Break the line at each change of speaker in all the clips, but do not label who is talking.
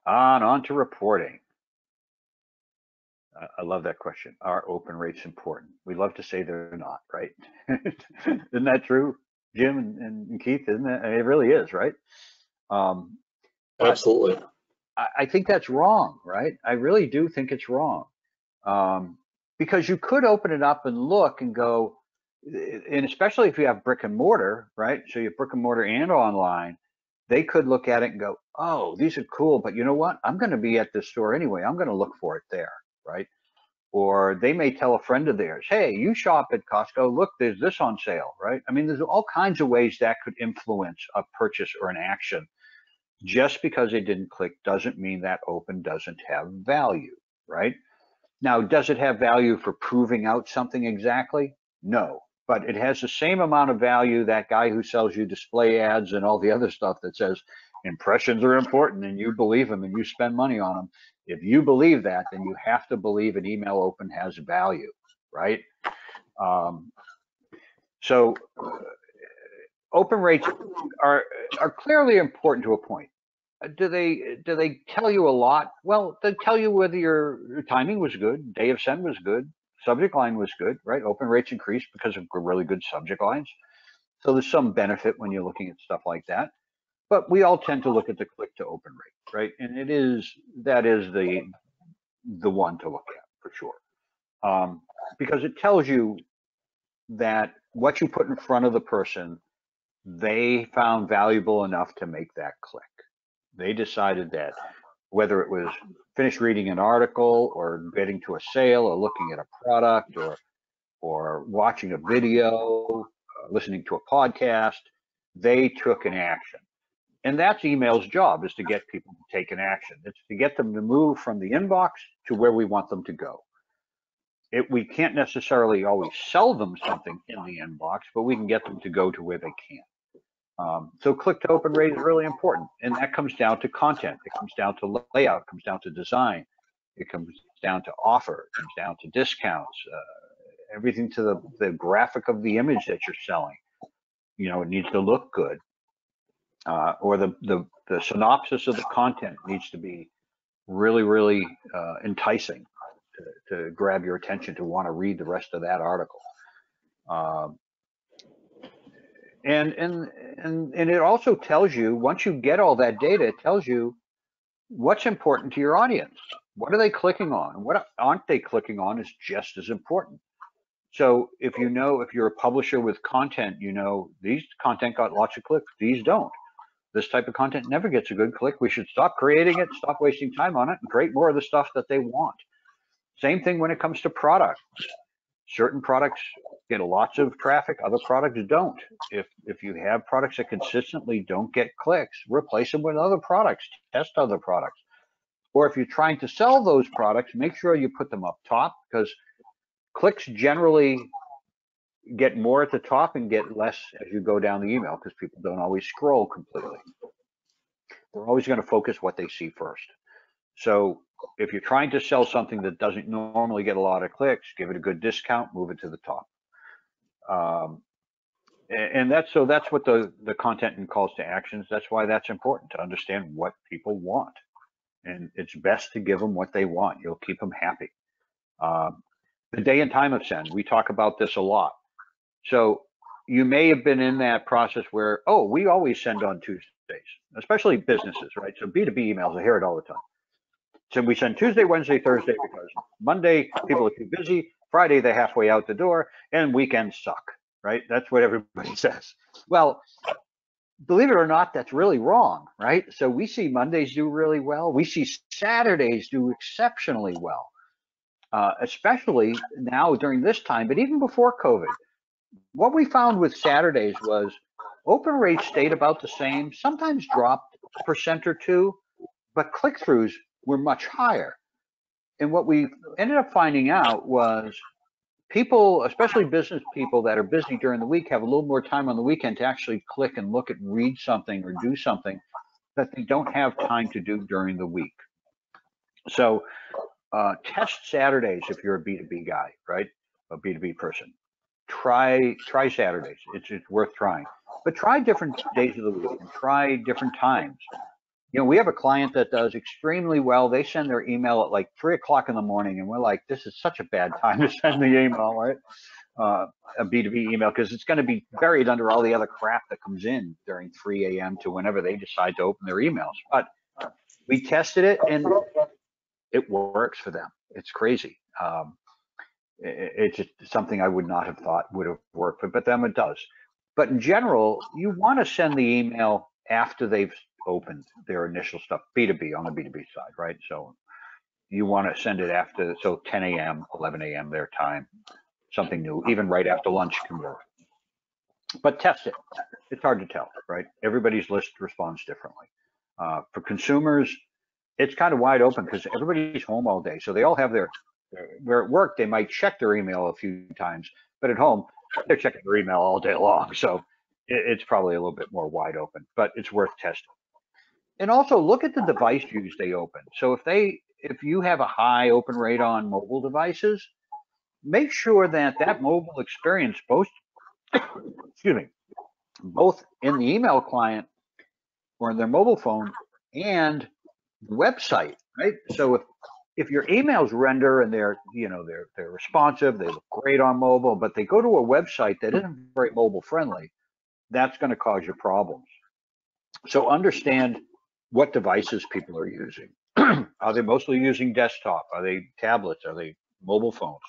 On to reporting. I love that question. Are open rates important? We love to say they're not, right? Isn't that true, Jim and Keith? Isn't it? It really is, right? Um, but
Absolutely.
I think that's wrong, right? I really do think it's wrong. Um, because you could open it up and look and go, and especially if you have brick and mortar, right? So you have brick and mortar and online, they could look at it and go, oh, these are cool, but you know what? I'm going to be at this store anyway. I'm going to look for it there, right? Or they may tell a friend of theirs, hey, you shop at Costco, look, there's this on sale, right? I mean, there's all kinds of ways that could influence a purchase or an action. Just because it didn't click doesn't mean that open doesn't have value, right? Now, does it have value for proving out something exactly? No, but it has the same amount of value that guy who sells you display ads and all the other stuff that says impressions are important and you believe them and you spend money on them. If you believe that, then you have to believe an email open has value, right? Um, so open rates are clearly important to a point. Do they tell you a lot? Well, they tell you whether your timing was good, day of send was good, subject line was good, right? Open rates increased because of really good subject lines. So there's some benefit when you're looking at stuff like that. But we all tend to look at the click to open rate, right? And that is the one to look at for sure, because it tells you that what you put in front of the person, they found valuable enough to make that click. They decided that whether it was finished reading an article or getting to a sale or looking at a product or watching a video, listening to a podcast, they took an action. And that's email's job, is to get people to take an action. It's to get them to move from the inbox to where we want them to go. We can't necessarily always sell them something in the inbox, but we can get them to go to where they can. So click to open rate is really important. And that comes down to content. It comes down to layout. It comes down to design. It comes down to offer. It comes down to discounts, everything to the graphic of the image that you're selling. It needs to look good. Or the synopsis of the content needs to be really, really enticing to grab your attention, to want to read the rest of that article. And it also tells you, once you get all that data, it tells you what's important to your audience. What are they clicking on? What aren't they clicking on is just as important. So if you're a publisher with content, these content got lots of clicks, these don't. This type of content never gets a good click. We should stop creating it, stop wasting time on it, and create more of the stuff that they want. Same thing when it comes to products. Certain products get lots of traffic, other products don't. If you have products that consistently don't get clicks, replace them with other products, test other products. Or if you're trying to sell those products, make sure you put them up top, because clicks generally get more at the top and get less as you go down the email, because people don't always scroll completely. They're always going to focus what they see first. So if you're trying to sell something that doesn't normally get a lot of clicks, give it a good discount, move it to the top. And that's what the content and calls to actions, that's why that's important, to understand what people want. And it's best to give them what they want. You'll keep them happy. The day and time of send, we talk about this a lot. So you may have been in that process where, oh, we always send on Tuesdays, especially businesses, right? So B2B emails, I hear it all the time. So we send Tuesday, Wednesday, Thursday, because Monday people are too busy, Friday they're halfway out the door, and weekends suck, right? That's what everybody says. Well, believe it or not, that's really wrong, right? So we see Mondays do really well. We see Saturdays do exceptionally well, especially now during this time, but even before COVID. What we found with Saturdays was open rates stayed about the same, sometimes dropped a percent or two, but click-throughs were much higher. And what we ended up finding out was people, especially business people that are busy during the week, have a little more time on the weekend to actually click and look at, read something or do something that they don't have time to do during the week. So test Saturdays if you're a B2B guy, right? A B2B person. Try Saturdays. It's worth trying. But try different days of the week and try different times. We have a client that does extremely well. They send their email at like 3 o'clock in the morning, and we're like, this is such a bad time to send the email, right? A B2B email, because it's going to be buried under all the other crap that comes in during 3 a.m. to whenever they decide to open their emails. But we tested it, and it works for them. It's crazy. It's just something I would not have thought would have worked, but them it does. But in general, you want to send the email after they've opened their initial stuff, B2B on the B2B side, right? So you want to send it after, so 10 a.m., 11 a.m. their time, something new, even right after lunch can work. But test it. It's hard to tell, right? Everybody's list responds differently. For consumers, it's kind of wide open because everybody's home all day. So they all have they're at work, they might check their email a few times, but at home, they're checking their email all day long. So it's probably a little bit more wide open, but it's worth testing. And also look at the device use they open. So if you have a high open rate on mobile devices, make sure that mobile experience both, excuse me, both in the email client or in their mobile phone and the website, right? So if your emails render and they're responsive, they look great on mobile, but they go to a website that isn't very mobile friendly, that's going to cause you problems. So understand what devices people are using. Are they mostly using desktop? Are they tablets? Are they mobile phones?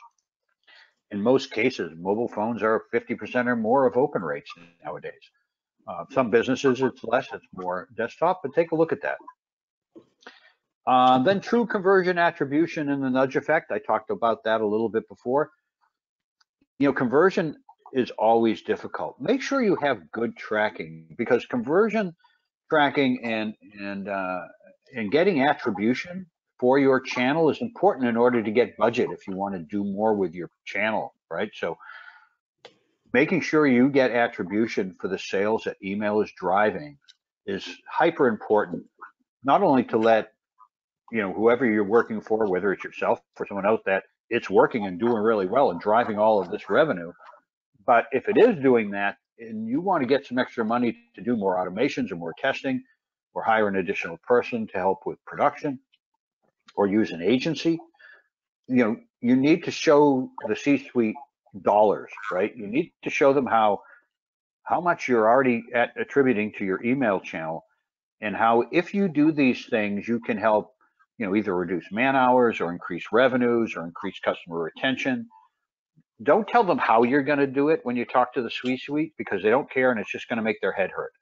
In most cases, mobile phones are 50% or more of open rates nowadays. Some businesses, it's less, it's more desktop, but take a look at that. Then true conversion attribution and the nudge effect. I talked about that a little bit before. Conversion is always difficult. Make sure you have good tracking, because conversion tracking and getting attribution for your channel is important in order to get budget if you want to do more with your channel, right? So making sure you get attribution for the sales that email is driving is hyper important, not only to let whoever you're working for, whether it's yourself or someone else, that it's working and doing really well and driving all of this revenue. But if it is doing that and you want to get some extra money to do more automations or more testing or hire an additional person to help with production or use an agency, you need to show the C-suite dollars, right? You need to show them how much you're already attributing to your email channel, and how if you do these things, you can help either reduce man hours or increase revenues or increase customer retention. Don't tell them how you're going to do it when you talk to the C-suite, because they don't care and it's just going to make their head hurt.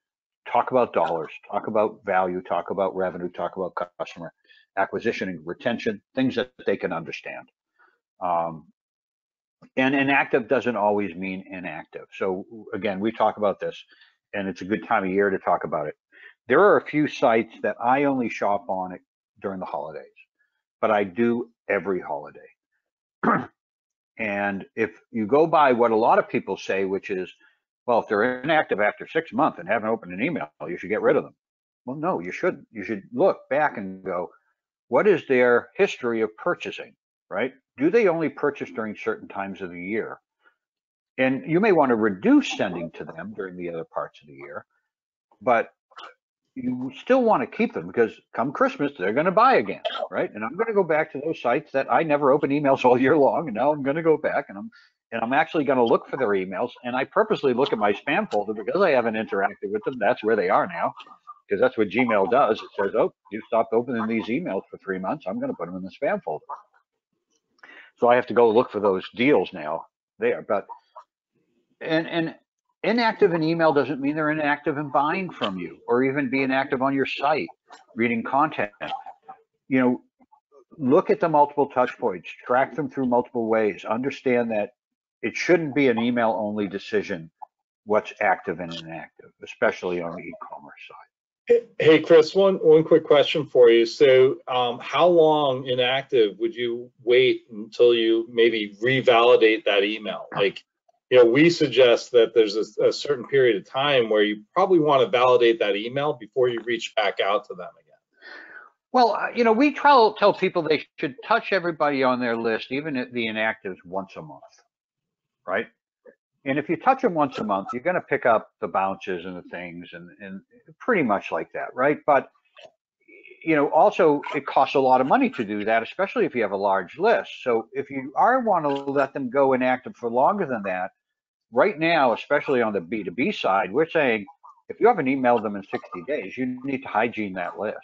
Talk about dollars, talk about value, talk about revenue, talk about customer acquisition and retention, things that they can understand. And inactive doesn't always mean inactive. So again, we talk about this, and it's a good time of year to talk about it. There are a few sites that I only shop on during the holidays, but I do every holiday. And if you go by what a lot of people say, which is, well, if they're inactive after 6 months and haven't opened an email, you should get rid of them. Well, no, you shouldn't. You should look back and go, what is their history of purchasing, right? Do they only purchase during certain times of the year? And you may want to reduce sending to them during the other parts of the year, but you still want to keep them, because come Christmas, they're going to buy again, right? And I'm going to go back to those sites that I never open emails all year long, and now I'm going to go back and I'm actually going to look for their emails, and I purposely look at my spam folder because I haven't interacted with them. That's where they are now, because that's what Gmail does. It says, oh, you stopped opening these emails for 3 months. I'm going to put them in the spam folder. So I have to go look for those deals now there. But and inactive in email doesn't mean they're inactive in buying from you or even being active on your site, reading content. Look at the multiple touch points, track them through multiple ways, understand that it shouldn't be an email only decision what's active and inactive, especially on the e-commerce side.
Hey, Chris, one quick question for you. So how long inactive would you wait until you maybe revalidate that email? Like, we suggest that there's a certain period of time where you probably want to validate that email before you reach back out to them again.
Well, we tell people they should touch everybody on their list, even the inactives, once a month, right? And if you touch them once a month, you're going to pick up the bounces and the things and pretty much like that, right? But Also it costs a lot of money to do that, especially if you have a large list. So if you want to let them go inactive for longer than that, right now, especially on the B2B side, we're saying if you haven't emailed them in 60 days, you need to hygiene that list,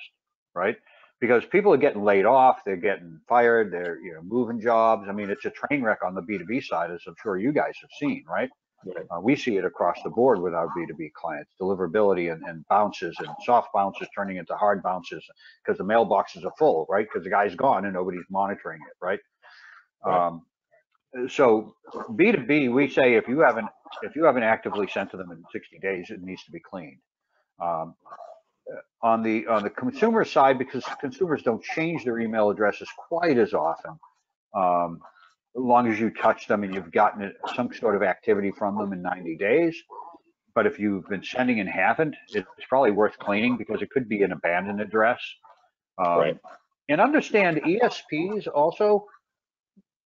right? Because people are getting laid off, they're getting fired, they're moving jobs. I mean, it's a train wreck on the B2B side, as I'm sure you guys have seen, right?
Right.
We see it across the board with our B2B clients, deliverability and bounces and soft bounces turning into hard bounces because the mailboxes are full, right? Because the guy's gone and nobody's monitoring it, right?
Right.
So B2B, we say if you haven't actively sent to them in 60 days, it needs to be cleaned. On the consumer side, because consumers don't change their email addresses quite as often, as long as you touch them and you've gotten some sort of activity from them in 90 days. But if you've been sending and haven't, it's probably worth cleaning because it could be an abandoned address.
Right.
And understand ESPs also,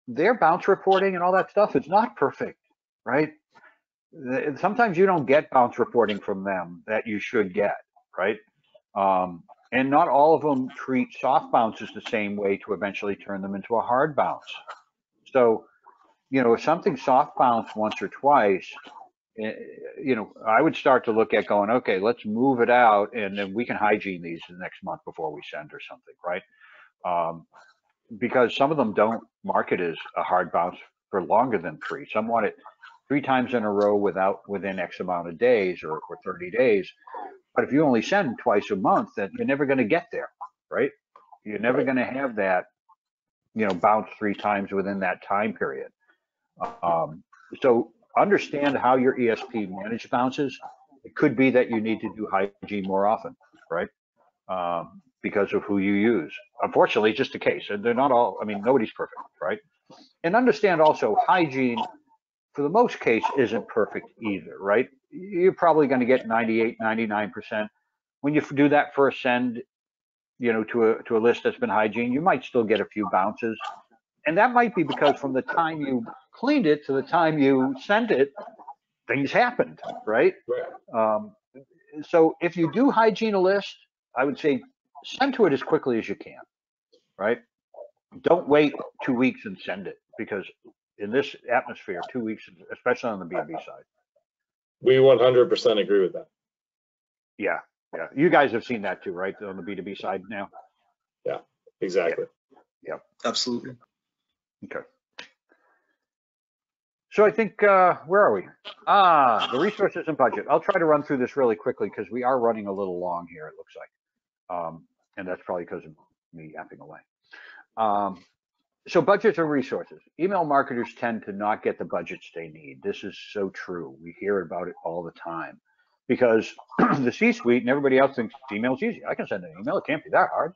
their bounce reporting and all that stuff is not perfect, right? Sometimes you don't get bounce reporting from them that you should get, right? And not all of them treat soft bounces the same way to eventually turn them into a hard bounce. So, if something soft bounced once or twice, I would start to look at going, okay, let's move it out and then we can hygiene these the next month before we send or something, right? Because some of them don't mark it as a hard bounce for longer than 3. Some want it 3 times in a row within X amount of days or 30 days. But if you only send twice a month, then you're never going to get there, right? You're never going to have that, bounce 3 times within that time period. So understand how your ESP manages bounces. It could be that you need to do hygiene more often, right? Because of who you use. Unfortunately, it's just the case. And they're not all, nobody's perfect, right? And understand also hygiene, for the most case, isn't perfect either, right? You're probably going to get 98, 99%. When you do that first send, to a list that's been hygiene, you might still get a few bounces. And that might be because from the time you cleaned it to the time you sent it, things happened, right?
Right.
So if you do hygiene a list, I would say send to it as quickly as you can, right? Don't wait 2 weeks and send it because in this atmosphere, 2 weeks, especially on the B2B side.
We 100% agree with that.
Yeah. You guys have seen that too, right? On the B2B side now.
Yeah, exactly.
Yeah.
Absolutely.
Okay. So I think, where are we? The resources and budget. I'll try to run through this really quickly because we are running a little long here, it looks like. And that's probably because of me yapping away. So budgets and resources. Email marketers tend to not get the budgets they need. This is so true. We hear about it all the time because the C-suite and everybody else thinks email's easy. I can send an email. It can't be that hard.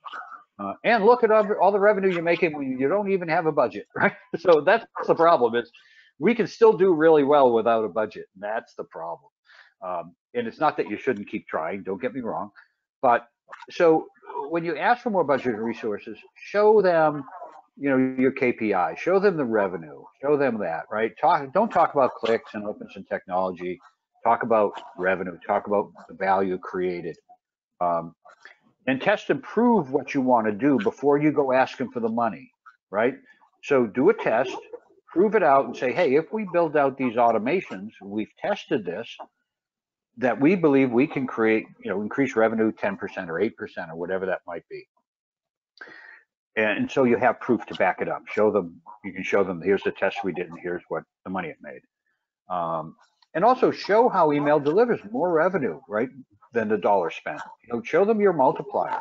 And look at all the revenue you're making when you don't even have a budget, right? So that's the problem is we can still do really well without a budget. And that's the problem. And it's not that you shouldn't keep trying, don't get me wrong. But so when you ask for more budget and resources, show them, your KPI, show them the revenue, show them that, right? Don't talk about clicks and opens and technology. Talk about revenue, talk about the value created. And test and prove what you want to do before you go asking for the money, right? So do a test, prove it out and say, hey, if we build out these automations, we've tested this, that we believe we can create, increase revenue 10% or 8% or whatever that might be. And so you have proof to back it up. You can show them, here's the test we did and here's what the money it made. And also show how email delivers more revenue, right, than the dollar spent. Show them your multiplier.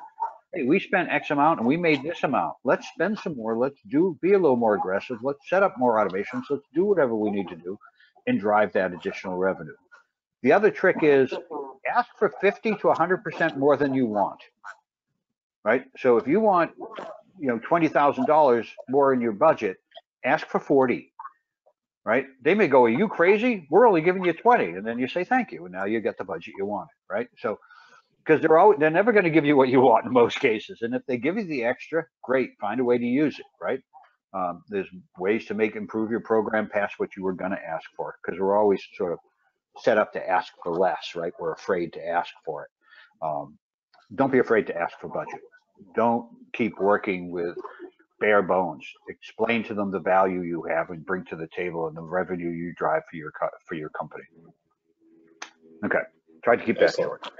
Hey, we spent X amount and we made this amount. Let's spend some more. Let's be a little more aggressive. Let's set up more automations. Let's do whatever we need to do and drive that additional revenue. The other trick is ask for 50 to 100% more than you want, right? So if you want, $20,000 more in your budget, ask for 40. Right? They may go, are you crazy? We're only giving you 20. And then you say, thank you. And now you get the budget you wanted, right? So, because they're never going to give you what you want in most cases. And if they give you the extra, great, find a way to use it, right? There's ways to improve your program past what you were going to ask for, because we're always sort of set up to ask for less, right? We're afraid to ask for it. Don't be afraid to ask for budget. don't keep working with bare bones. Explain to them the value you have and bring to the table and the revenue you drive for your company. Okay, try to keep that
Excellent.
short.